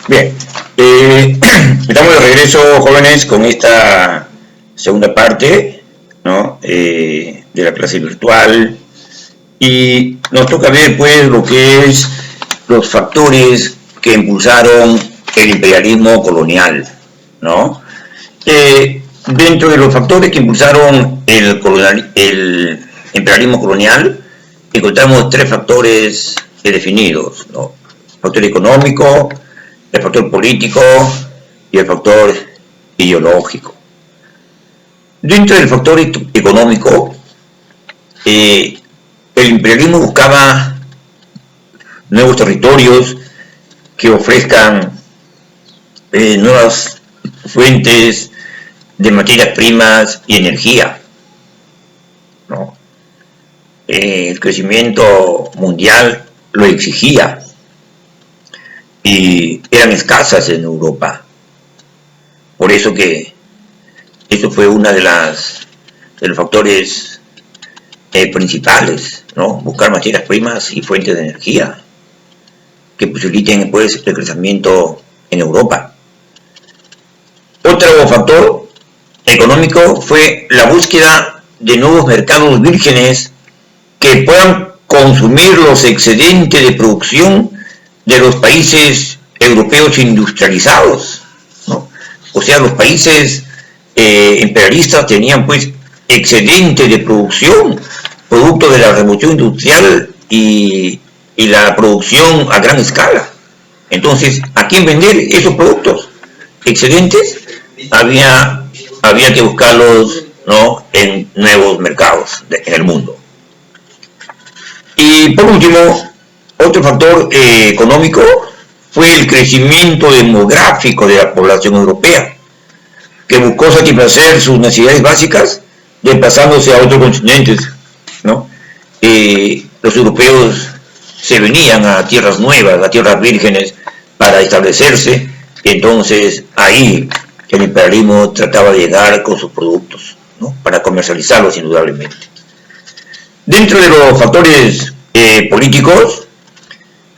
Bien, estamos de regreso, jóvenes, con esta segunda parte, ¿no? De la clase virtual, y nos toca ver, pues, lo que es los factores que impulsaron el imperialismo colonial, ¿no? Dentro de los factores que impulsaron el imperialismo colonial, encontramos tres factores definidos, ¿no? El factor económico, el factor político y el factor ideológico. Dentro del factor económico, el imperialismo buscaba nuevos territorios que ofrezcan nuevas fuentes de materias primas y energía, ¿no? El crecimiento mundial lo exigía y eran escasas en Europa. Por eso que eso fue una de los factores principales, ¿no? Buscar materias primas y fuentes de energía que posibiliten pues el crecimiento en Europa. Otro factor económico fue la búsqueda de nuevos mercados vírgenes que puedan consumir los excedentes de producción de los países europeos industrializados, ¿no? O sea, los países imperialistas tenían pues excedente de producción, producto de la revolución industrial y la producción a gran escala. Entonces, ¿a quién vender esos productos excedentes? Había que buscarlos, ¿no?, en nuevos mercados en el mundo. Y por último, otro factor económico fue el crecimiento demográfico de la población europea, que buscó satisfacer sus necesidades básicas desplazándose a otros continentes, ¿no? Los europeos se venían a tierras nuevas, a tierras vírgenes, para establecerse, y entonces ahí el imperialismo trataba de llegar con sus productos, ¿no?, para comercializarlos indudablemente. Dentro de los factores políticos,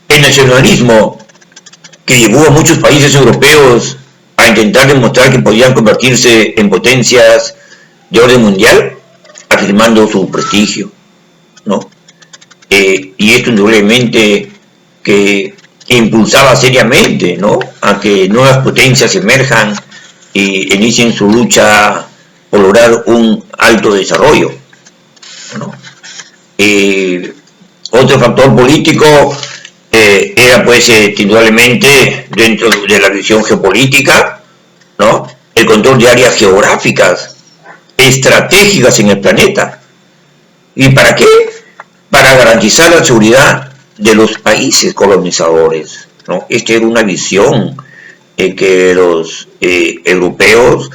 el nacionalismo, que llevó a muchos países europeos a intentar demostrar que podían convertirse en potencias de orden mundial, afirmando su prestigio, ¿no? Y esto indudablemente que impulsaba seriamente, ¿no?, a que nuevas potencias emerjan y inicien su lucha por lograr un alto desarrollo, ¿no? Otro factor político era pues indudablemente dentro de la visión geopolítica, ¿no?, el control de áreas geográficas estratégicas en el planeta. ¿Y para qué? Para garantizar la seguridad de los países colonizadores, ¿no? Esta era una visión que los europeos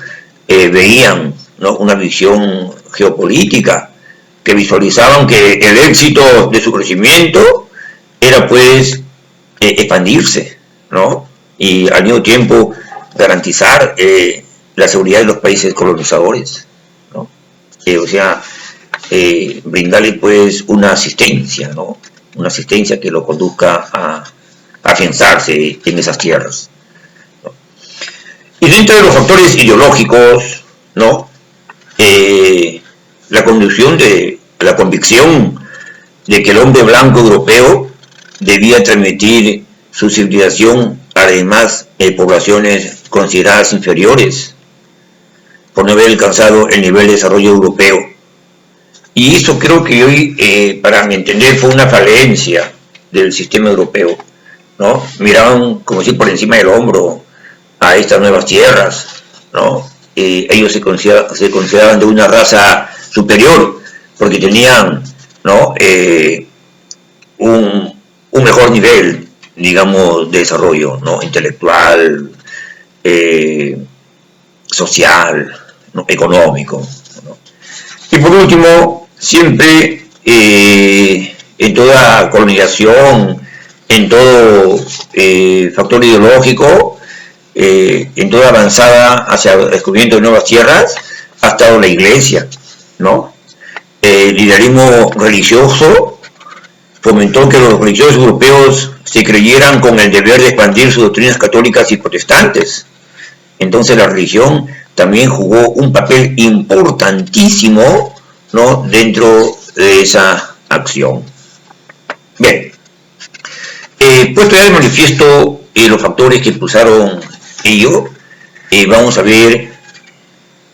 veían, ¿no?, una visión geopolítica, que visualizaban que el éxito de su crecimiento era pues expandirse, ¿no?, y al mismo tiempo garantizar la seguridad de los países colonizadores, ¿no? O sea, brindarle pues una asistencia, ¿no?, una asistencia que lo conduzca a afianzarse en esas tierras, ¿no? Y dentro de los factores ideológicos, ¿no?, la conducción de la convicción de que el hombre blanco europeo debía transmitir su civilización a las demás poblaciones consideradas inferiores por no haber alcanzado el nivel de desarrollo europeo. Y eso creo que hoy, para mi entender, fue una falencia del sistema europeo, ¿no? Miraban como si por encima del hombro a estas nuevas tierras, ¿no? Ellos se consideraban de una raza superior porque tenían, ¿no?, un mejor nivel, digamos, de desarrollo, ¿no?, intelectual, social, ¿no?, económico, ¿no? Y por último, siempre en toda colonización, en todo factor ideológico, en toda avanzada hacia el descubrimiento de nuevas tierras, ha estado la Iglesia, ¿no? El idealismo religioso fomentó que los religiosos europeos se creyeran con el deber de expandir sus doctrinas católicas y protestantes. Entonces la religión también jugó un papel importantísimo, ¿no?, dentro de esa acción. Bien, puesto ya de manifiesto los factores que impulsaron ello, vamos a ver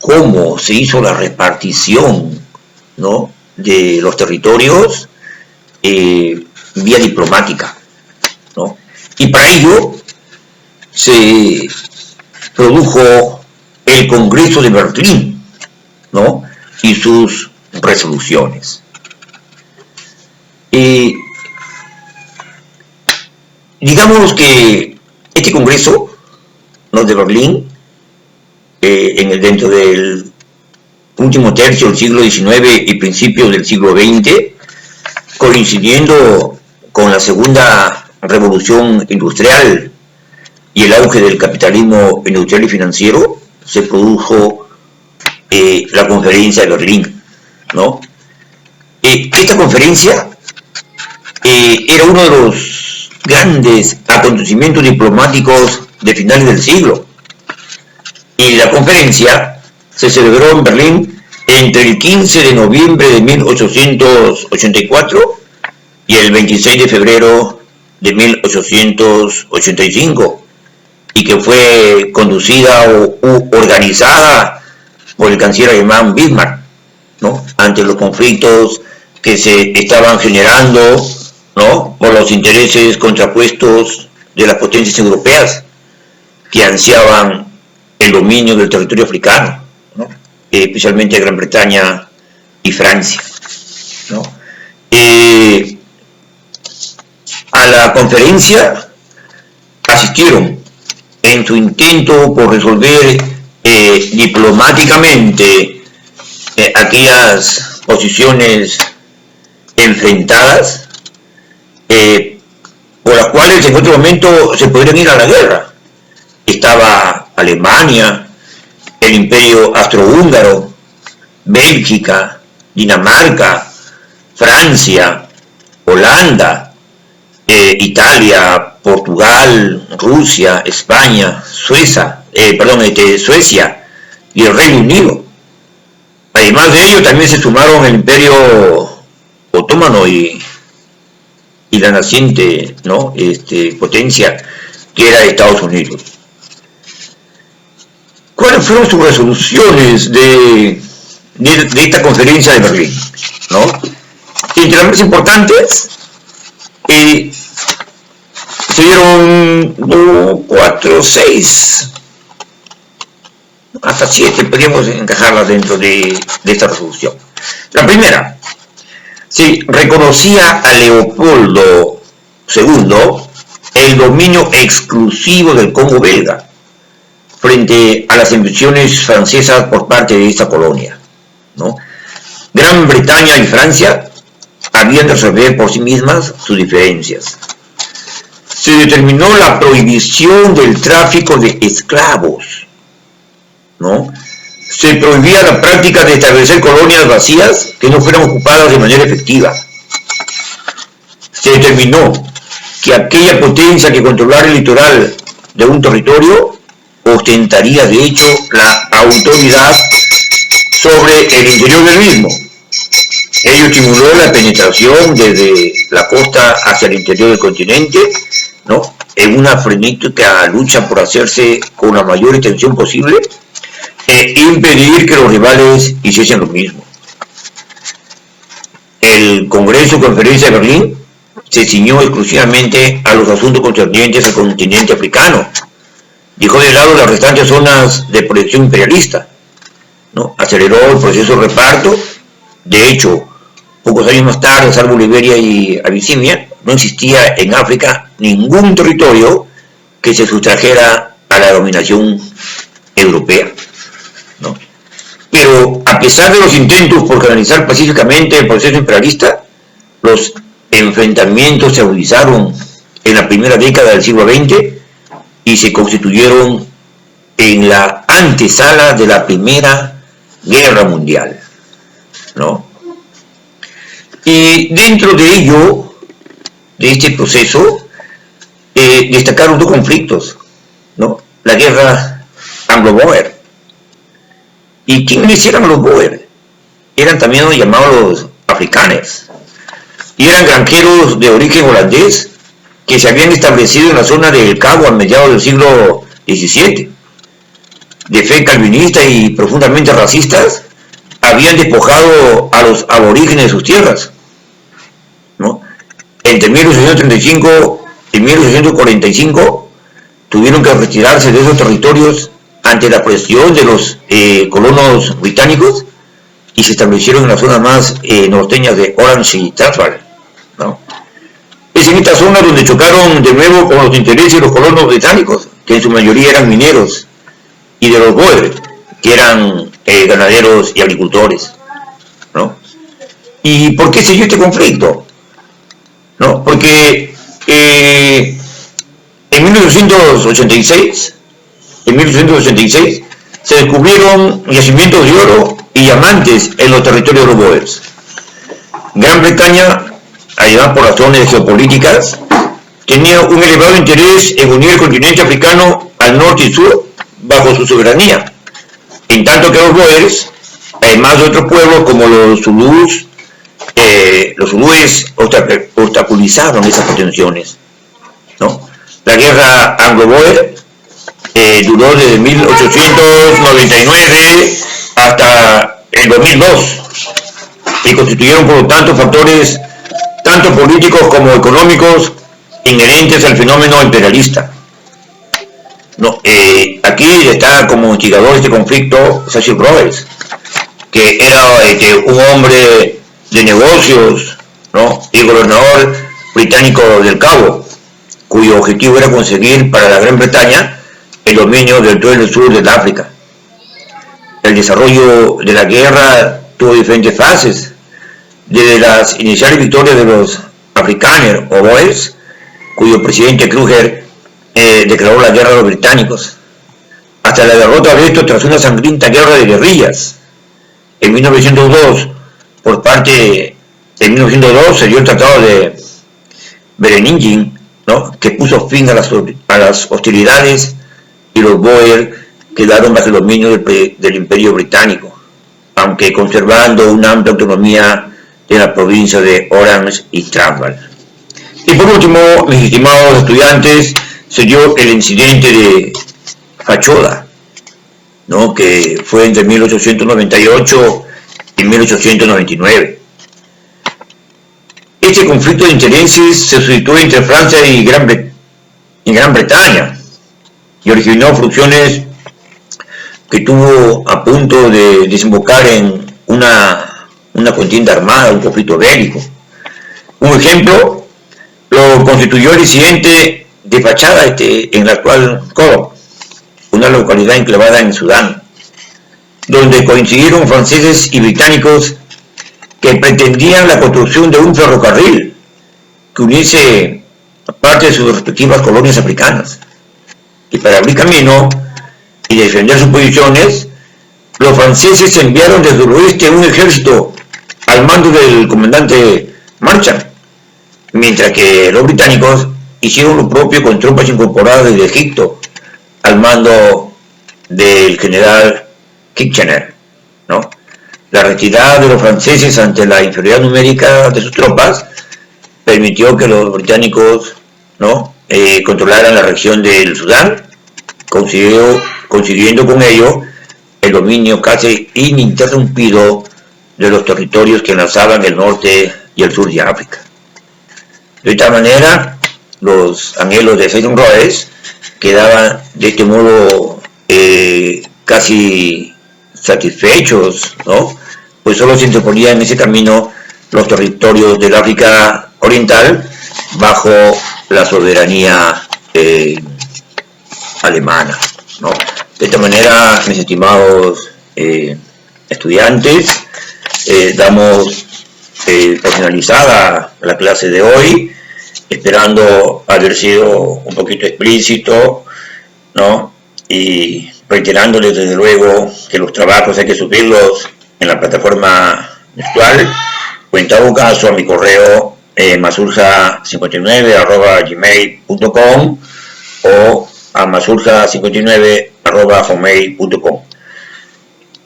cómo se hizo la repartición, ¿no?, de los territorios vía diplomática, ¿no? Y para ello se produjo el Congreso de Berlín, ¿no?, y sus resoluciones. Digamos que este Congreso, ¿no?, de Berlín, dentro del último tercio del siglo XIX y principios del siglo XX, coincidiendo con la segunda revolución industrial y el auge del capitalismo industrial y financiero, se produjo la conferencia de Berlín, ¿no? Esta conferencia era uno de los grandes acontecimientos diplomáticos de finales del siglo, y la conferencia se celebró en Berlín entre el 15 de noviembre de 1884 y el 26 de febrero de 1885, y que fue conducida u organizada por el canciller alemán Bismarck, ¿no?, ante los conflictos que se estaban generando, ¿no?, por los intereses contrapuestos de las potencias europeas que ansiaban el dominio del territorio africano, ¿no?, especialmente Gran Bretaña y Francia, ¿no? A la conferencia asistieron, en su intento por resolver diplomáticamente aquellas posiciones enfrentadas, por las cuales en otro momento se podrían ir a la guerra. Estaba Alemania, el Imperio Austrohúngaro, Bélgica, Dinamarca, Francia, Holanda, Italia, Portugal, Rusia, España, Suecia y el Reino Unido. Además de ello, también se sumaron el Imperio Otomano y la naciente, ¿no?, potencia que era Estados Unidos. ¿Cuáles fueron sus resoluciones de esta conferencia de Berlín, ¿no? Entre las más importantes, se dieron 4, 6, hasta 7, podríamos encajarlas dentro de esta resolución. La primera, se reconocía a Leopoldo II el dominio exclusivo del Congo belga frente a las ambiciones francesas por parte de esta colonia, ¿no? Gran Bretaña y Francia habían de resolver por sí mismas sus diferencias. Se determinó la prohibición del tráfico de esclavos, ¿no? Se prohibía la práctica de establecer colonias vacías que no fueran ocupadas de manera efectiva. Se determinó que aquella potencia que controlara el litoral de un territorio ostentaría de hecho la autoridad sobre el interior del mismo. Ello estimuló la penetración desde la costa hacia el interior del continente, ¿no?, en una frenética lucha por hacerse con la mayor extensión posible e impedir que los rivales hiciesen lo mismo. El Congreso Conferencia de Berlín se ciñó exclusivamente a los asuntos concernientes al continente africano. Dejó de lado las restantes zonas de proyección imperialista, ¿no? Aceleró el proceso de reparto. De hecho, pocos años más tarde, salvo Liberia y Abisinia, no existía en África ningún territorio que se sustrajera a la dominación europea, ¿no? Pero a pesar de los intentos por canalizar pacíficamente el proceso imperialista, los enfrentamientos se agudizaron en la primera década del siglo XX y se constituyeron en la antesala de la Primera Guerra Mundial, ¿no? Y dentro de ello, de este proceso, destacaron dos conflictos, ¿no? La guerra anglo-boer. ¿Y quiénes eran los boer? Eran también los llamados africanes. Y eran granjeros de origen holandés que se habían establecido en la zona del Cabo a mediados del siglo XVII. De fe calvinista y profundamente racistas, habían despojado a los aborígenes de sus tierras, ¿no? Entre 1835 y 1845 tuvieron que retirarse de esos territorios ante la presión de los colonos británicos y se establecieron en las zonas más norteñas de Orange y Transvaal, ¿no? Es en esta zona donde chocaron de nuevo con los intereses de los colonos británicos, que en su mayoría eran mineros, y de los boer, que eran ganaderos y agricultores, ¿no? ¿Y por qué se dio este conflicto? ¿No? Porque en 1886 se descubrieron yacimientos de oro y diamantes en los territorios de los boers. Gran Bretaña, además por razones geopolíticas, tenía un elevado interés en unir el continente africano al norte y sur bajo su soberanía, en tanto que los boers, además de otros pueblos como los zulúes obstaculizaron esas pretensiones, ¿no? La guerra anglo-boer duró desde 1899 hasta el 2002 y constituyeron por lo tanto factores tanto políticos como económicos inherentes al fenómeno imperialista. No, aquí está como instigador de este conflicto Cecil Rhodes, que era un hombre de negocios, ¿no? Y gobernador británico del Cabo, cuyo objetivo era conseguir para la Gran Bretaña el dominio del todo el sur del África. El desarrollo de la guerra tuvo diferentes fases, desde las iniciales victorias de los afrikaners o boers, cuyo presidente Kruger declaró la guerra a los británicos, hasta la derrota de estos tras una sangrienta guerra de guerrillas. En 1902 se dio el tratado de Vereeniging, ¿no? Que puso fin a las hostilidades, y los boer quedaron bajo el dominio del Imperio Británico, aunque conservando una amplia autonomía de la provincia de Orange y Transvaal. Y por último, mis estimados estudiantes, se dio el incidente de Fachoda, ¿no? Que fue entre 1898 y 1899. Este conflicto de intereses se suscitó entre Francia y Gran Bretaña y originó fricciones que tuvo a punto de desembocar en una contienda armada, un conflicto bélico. Un ejemplo lo constituyó el incidente de Fachada en la actual Koro, una localidad enclavada en Sudán, donde coincidieron franceses y británicos que pretendían la construcción de un ferrocarril que uniese a parte de sus respectivas colonias africanas. Y para abrir camino y defender sus posiciones, los franceses enviaron desde el oeste un ejército al mando del comandante Marchand, mientras que los británicos hicieron lo propio con tropas incorporadas desde Egipto al mando del general Kitchener, ¿no? La retirada de los franceses ante la inferioridad numérica de sus tropas permitió que los británicos, ¿no? Controlaran la región del Sudán, consiguiendo con ello el dominio casi ininterrumpido de los territorios que enlazaban el norte y el sur de África. De esta manera, los anhelos de Cecil Rhodes quedaban de este modo casi satisfechos, ¿no? Pues solo se interponían en ese camino los territorios del África Oriental bajo la soberanía alemana, ¿no? De esta manera, mis estimados estudiantes, damos por finalizada la clase de hoy, esperando haber sido un poquito explícito, ¿no? Y reiterándoles desde luego que los trabajos hay que subirlos en la plataforma virtual, o en todo caso a mi correo masurja59@gmail.com o a masurja59@hotmail.com.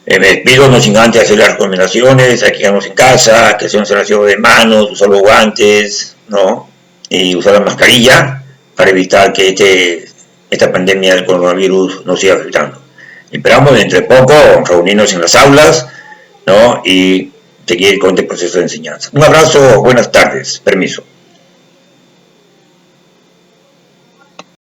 Me despido no sin antes hacer las recomendaciones: hay que quedarnos en casa, que hacemos el aseo de manos, usar los guantes, ¿no? Y usar la mascarilla para evitar que esta pandemia del coronavirus nos siga afectando. Esperamos dentro de poco reunirnos en las aulas, ¿no? Y seguir con este proceso de enseñanza. Un abrazo, buenas tardes, permiso.